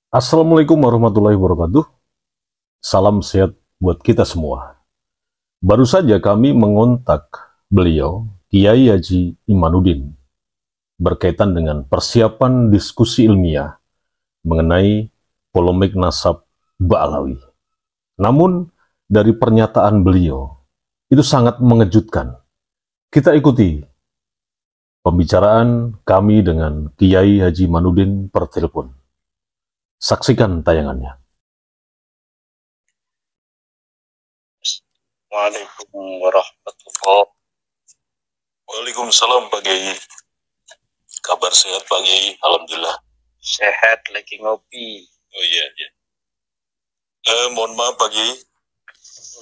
Assalamualaikum warahmatullahi wabarakatuh. Salam sehat buat kita semua. Baru saja kami mengontak beliau, Kiai Haji Imanuddin, berkaitan dengan persiapan diskusi ilmiah mengenai polemik nasab Ba'alawi. Namun, dari pernyataan beliau, itu sangat mengejutkan. Kita ikuti pembicaraan kami dengan Kiai Haji Imanuddin per telepon. Saksikan tayangannya. Waalaikumsalam warahmatullahi. Waalaikumsalam Pak Kiai. Kabar sehat Pak Kiai, alhamdulillah. Sehat lagi ngopi. Oh iya, iya. Mohon maaf Pak Kiai.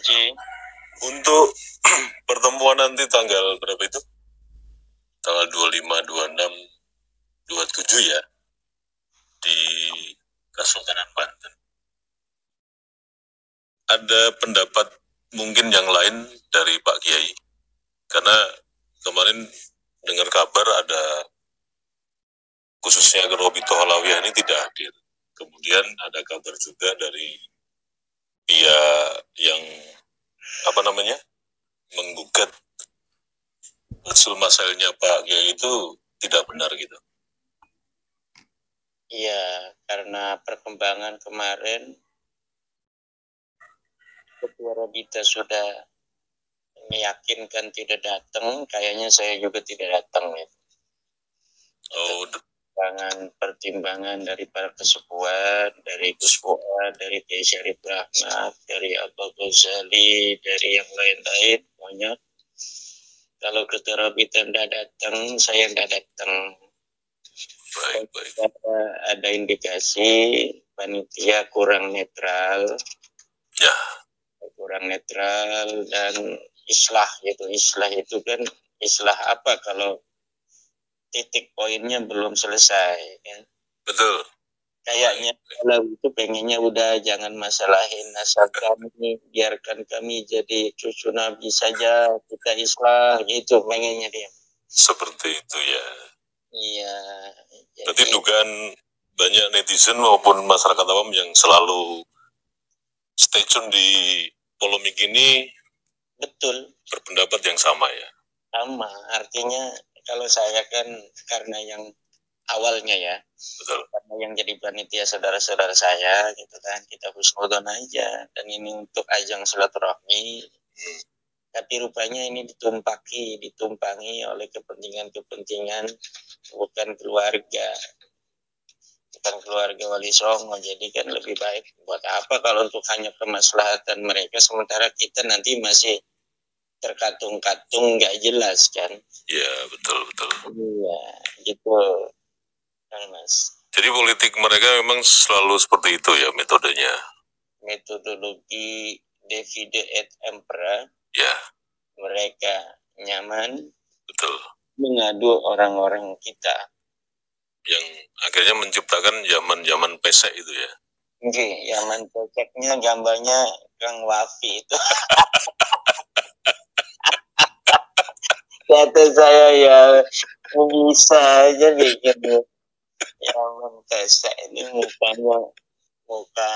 Oke. Untuk pertemuan nanti tanggal berapa itu? Tanggal 25, 26, 27 ya, di Kesultanan Banten. Ada pendapat mungkin yang lain dari Pak Kiai, karena kemarin dengar kabar ada khususnya Robito Halawiyah ini tidak hadir. Kemudian ada kabar juga dari pihak yang menggugat usul masalahnya Pak Kiai itu tidak benar gitu. Iya, karena perkembangan kemarin Ketua Robita sudah meyakinkan tidak datang, kayaknya saya juga tidak datang ya. Oh, Pertimbangan dari para kesepuan, dari Gus Fuad, dari Kiai Syarif Rahmat, dari Abah Ghazali, dari yang lain-lain, pokoknya kalau Ketua Robita tidak datang, saya tidak datang. baik. Ada indikasi panitia kurang netral, Ya, kurang netral dan islah gitu. Islah itu kan islah apa kalau titik poinnya belum selesai kan? betul. Kayaknya kalau itu pengennya udah jangan masalahin nasab kami, biarkan kami jadi cucu Nabi saja, kita islah gitu pengennya dia. Seperti itu ya. Iya. Berarti dugaan banyak netizen maupun masyarakat awam yang selalu stay tune di polemik ini Betul. berpendapat yang sama ya. Sama, artinya kalau saya kan karena yang awalnya ya, Betul. karena yang jadi panitia saudara-saudara saya gitu kan, kita husnudon aja, dan ini untuk ajang silaturahmi. Tapi rupanya ini ditumpangi oleh kepentingan bukan keluarga Wali Songo. Jadi kan lebih baik buat apa kalau untuk hanya kemaslahatan mereka, sementara kita nanti masih terkatung-katung nggak jelas kan. Iya, betul. Iya, gitu kan Mas. Jadi politik mereka memang selalu seperti itu ya metodenya. Metodologi divide et impera. Ya, Mereka nyaman betul. mengadu orang-orang kita. Yang akhirnya menciptakan zaman-zaman pesek itu ya. Oke, zaman peseknya gambarnya Kang Wafi itu. Kata saya ya bisa aja bikin zaman pesek ini muka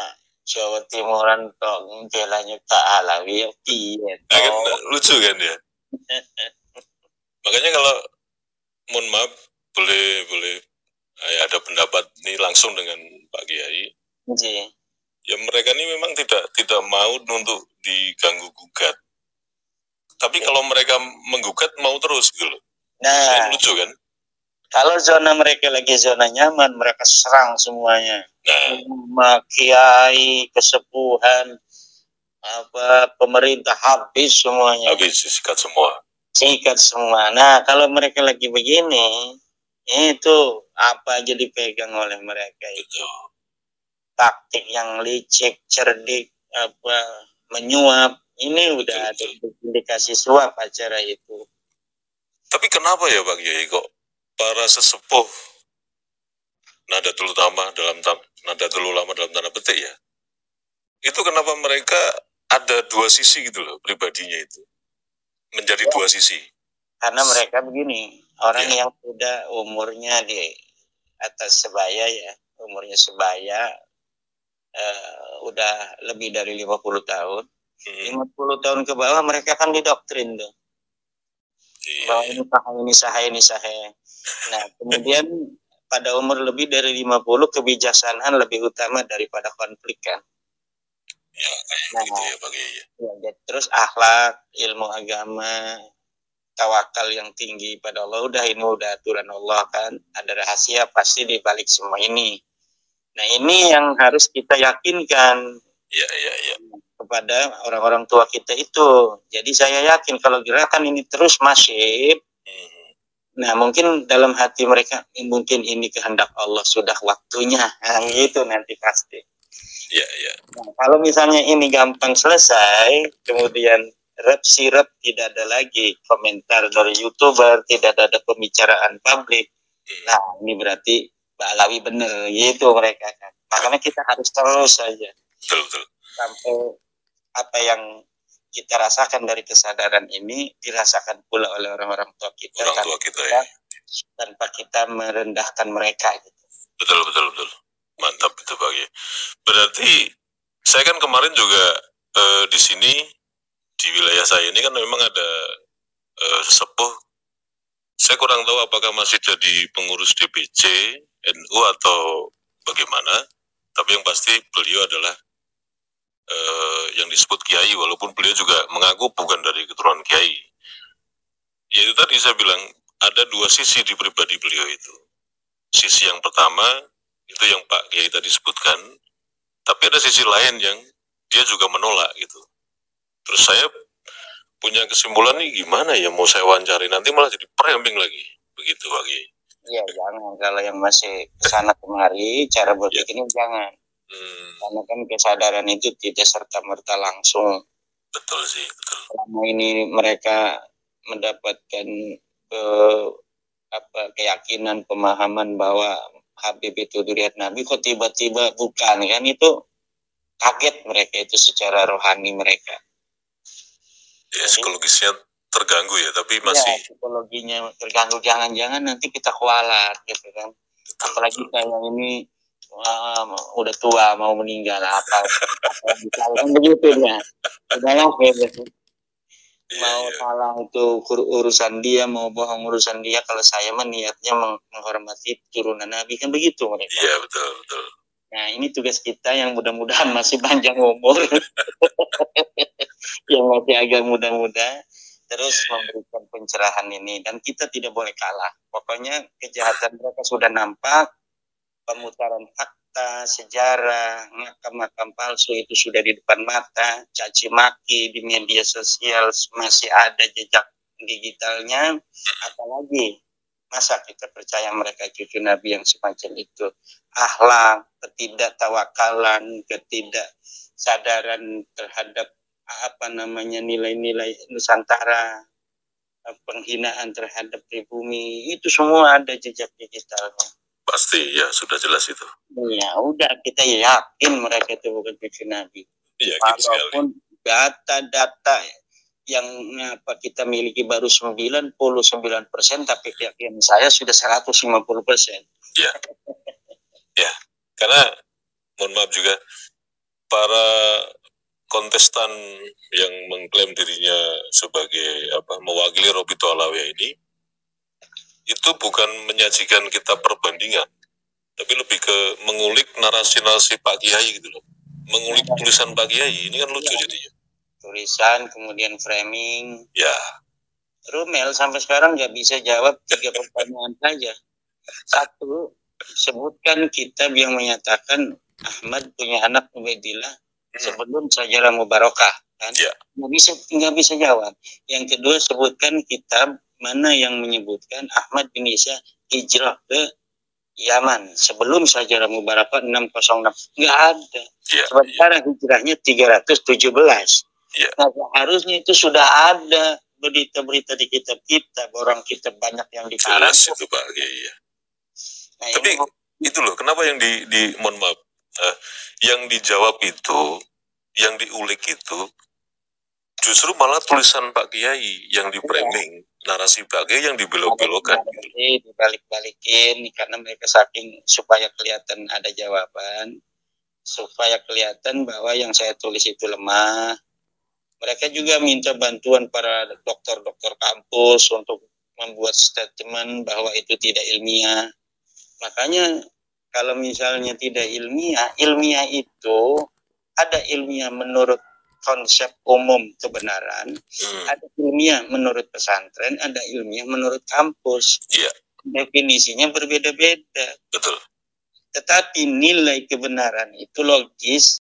Jawa Timuran kok belanya Kak Alawi ya piye Kan lucu kan ya. Makanya kalau mohon maaf boleh ada pendapat ini langsung dengan Pak Kiai. Ya mereka ini memang tidak mau untuk diganggu gugat. Tapi kalau mereka menggugat mau terus gitu loh. Nah, lucu kan? Kalau zona mereka lagi zona nyaman, mereka serang semuanya. Kiai, kesepuhan, pemerintah habis semuanya. Habis sikat semua. Nah, kalau mereka lagi begini, itu apa aja dipegang oleh mereka itu. Taktik yang licik, cerdik, menyuap. Ini udah ada indikasi suap acara itu. Tapi kenapa ya Pak Kiai kok para sesepuh Nahdlatul Ulama dalam tanda petik ya, itu kenapa mereka ada dua sisi gitu loh pribadinya itu, menjadi dua sisi? Karena mereka begini, orang yang sudah umurnya di atas sebaya ya, umurnya sebaya, udah lebih dari 50 tahun. 50 tahun ke bawah mereka kan didoktrin tuh. Bahwa ini sahih. Nah, kemudian pada umur lebih dari 50 kebijaksanaan lebih utama daripada konflik kan. Ya, kayak gitu ya Pak Kiai. Ya, terus akhlak, ilmu agama, tawakal yang tinggi pada Allah, ini udah aturan Allah kan, ada rahasia pasti di balik semua ini. Nah, ini yang harus kita yakinkan kepada orang-orang tua kita itu. Jadi saya yakin kalau gerakan ini terus masif, nah mungkin dalam hati mereka mungkin ini kehendak Allah, sudah waktunya, gitu nanti pasti. Nah, kalau misalnya ini gampang selesai, kemudian sirep tidak ada lagi komentar dari YouTuber, tidak ada pembicaraan publik. Nah, ini berarti Mbak Alawi bener gitu mereka kan. Makanya kita harus terus saja. Betul. Sampai apa yang kita rasakan dari kesadaran ini dirasakan pula oleh orang-orang tua kita. Tanpa kita merendahkan mereka gitu. Betul. Mantap itu Pak Kiai. Berarti saya kan kemarin juga di sini di wilayah saya ini kan memang ada sesepuh. Saya kurang tahu apakah masih jadi pengurus DPC NU atau bagaimana. Tapi yang pasti beliau adalah yang disebut Kiai, walaupun beliau juga mengaku bukan dari keturunan Kiai. Yaitu tadi saya bilang ada dua sisi di pribadi beliau itu. Sisi yang pertama itu yang Pak Kiai tadi sebutkan, tapi ada sisi lain yang dia juga menolak gitu. Terus saya punya kesimpulan nih gimana ya mau saya wawancari, nanti malah jadi perembing lagi, begitu Pak Kiai. Iya jangan, kalau yang masih kesana kemari cara berpikirnya jangan. Karena kan kesadaran itu tidak serta-merta langsung. Betul sih, betul. Selama ini mereka mendapatkan keyakinan, pemahaman bahwa Habib itu duriat Nabi, kok tiba-tiba bukan kan, itu kaget mereka itu secara rohani mereka. Ya, psikologisnya terganggu ya, tapi masih. Ya, psikologinya terganggu, jangan-jangan nanti kita kualat gitu kan. Betul, apalagi kayak ini udah tua mau meninggal apa kan begitu ya. Udahlah gitu. Mau salah itu urusan dia, mau bohong urusan dia. Kalau saya mah niatnya menghormati turunan Nabi kan begitu mereka. Iya betul. Nah ini tugas kita yang mudah-mudahan masih panjang umur, yang masih agak muda-muda, terus memberikan pencerahan ini, dan kita tidak boleh kalah. Pokoknya kejahatan mereka sudah nampak, pemutaran fakta, sejarah, makam-makam palsu itu sudah di depan mata, caci maki di media sosial masih ada jejak digitalnya, apalagi masa kita percaya mereka cucu Nabi yang semacam itu. Akhlak, ketidaktawakalan, ketidaksadaran terhadap nilai-nilai Nusantara, penghinaan terhadap pribumi, itu semua ada jejak digitalnya. Pasti ya, sudah jelas itu. Ya udah, kita yakin mereka itu bukan cucu Nabi. Walaupun data-data yang kita miliki baru 99%, tapi keyakinan saya sudah 150%. Ya. Ya, karena mohon maaf juga para kontestan yang mengklaim dirinya sebagai mewakili Robito Alawiyah ini itu bukan menyajikan kita perbandingan, tapi lebih ke mengulik narasi-narasi Pak Kiai gitu loh. Mengulik tulisan Pak Kiai, ini kan lucu jadinya. Tulisan, kemudian framing. Ya. Rumel sampai sekarang nggak bisa jawab 3 pertanyaan saja. 1, sebutkan kitab yang menyatakan Ahmad punya anak Ubaidillah sebelum Sajarah Mubarakah, kan? Ya. Nggak bisa jawab. Yang kedua, sebutkan kitab mana yang menyebutkan Ahmad bin Isa hijrah ke Yaman sebelum Sajarah Mubarakah 606. Nggak ada. Ya, sementara hijrahnya 317. Ya. Nah, harusnya itu sudah ada berita-berita di kitab kita, orang kita banyak yang dikarang. Jelas itu Pak Kiai. Nah, tapi itu loh, kenapa yang mohon maaf, yang dijawab itu, yang diulik itu, justru malah tulisan Pak Kiai yang di-framing, narasi Pak Kiai yang dibelok-belokkan. Dibalik-balikin, karena mereka saking supaya kelihatan ada jawaban. supaya kelihatan bahwa yang saya tulis itu lemah. Mereka juga minta bantuan para dokter-dokter kampus untuk membuat statement bahwa itu tidak ilmiah. Makanya kalau misalnya tidak ilmiah, ilmiah itu ada ilmiah menurut konsep umum kebenaran, ada ilmiah menurut pesantren, ada ilmiah menurut kampus. Iya. Definisinya berbeda-beda. Betul. Tetapi nilai kebenaran itu logis,